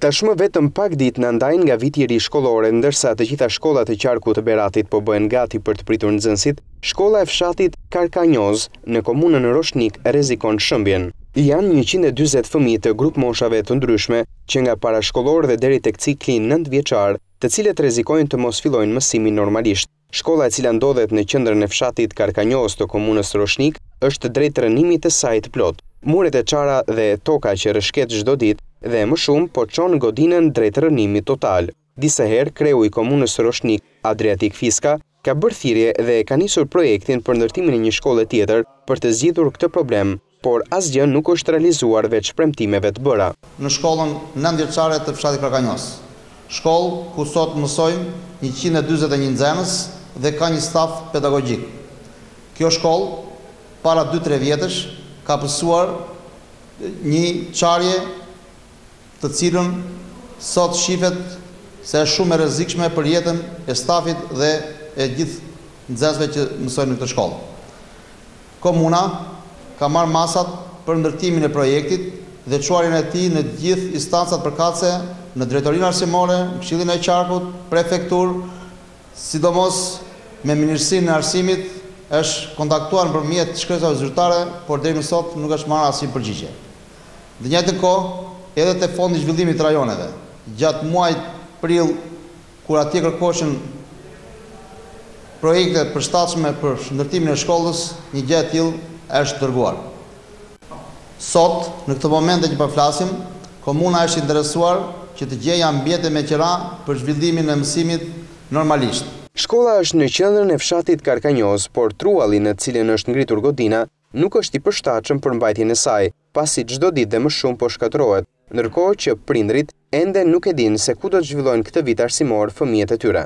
Tashmë vetëm pak ditë në ndajnë nga viti i ri shkollore, ndërsa të gjitha shkollat e qarkut të Beratit po bëhen gati për të pritur nxënësit, shkolla e fshatit Karkanjoz në komunën Roshnik rrezikon shëmbjen. Janë 140 fëmijë të grup moshave të ndryshme që nga parashkollor dhe deri tek cikli 9 vjeçar, të cilët rrezikojnë të mos fillojnë mësimin normalisht. Shkolla e cila ndodhet në qendrën e fshatit Karkanjoz të komunës Roshnik është drejt rënimit të saj të plot. Muret e çara dhe toka që rrëshket çdo ditë dhe më shumë po çon godinën drejt rënimit total. Disa herë kreu i komunës Roshnik, Adriatik Fiska, ka bërë thirrje dhe ka nisur projektin për ndërtimin e një shkolle tjetër për të zgjidhur këtë problem, por asgjë nuk është realizuar veç premtimeve të bëra. Në shkollën 9 vjeçare të fshatit Karkanjoz, shkollë ku sot mësojnë 141 nxënës dhe ka një staf pedagogjik. Kjo shkollë para 2-3 vjetësh ka pësuar një çarje të cilën sot shifet se është shumë e rrezikshme për jetën e stafit dhe e gjithë nxënësve që mësojnë në këtë shkollë. Komuna ka marrë masat për ndërtimin e projektit dhe çuarjen e tij në të gjithë instancat përkatëse, në drejtorinë arsimore, në Këshillin e Qarkut, prefektur, sidomos me Ministrinë e Arsimit, është kontaktuar nëpërmjet shkresave zyrtare, por deri më sot nuk është marrë asnjë përgjigje. Në të njëjtën kohë, edhe te Fondi i Zhvillimit të Rajoneve, gjatë muajit prill, kur atje kërkoheshin projekte përshtatshme për ndërtimin e shkollës, një gjë e tillë është dërguar. Sot, në këtë moment që po flasim, komuna është interesuar që të gjejë ambiente me qira për zhvillimin e mësimit normalisht. Shkolla është në qendrën e fshatit Karkanjoz, por trualli në të cilin është ngritur godina nuk është i përshtatshëm për mbajtjen e saj, pasi çdo ditë dhe më shumë po shkatërrohet, ndërkohë që prindrit ende nuk e dinë se ku do të zhvillojnë këtë vit arsimor fëmijët e tyre.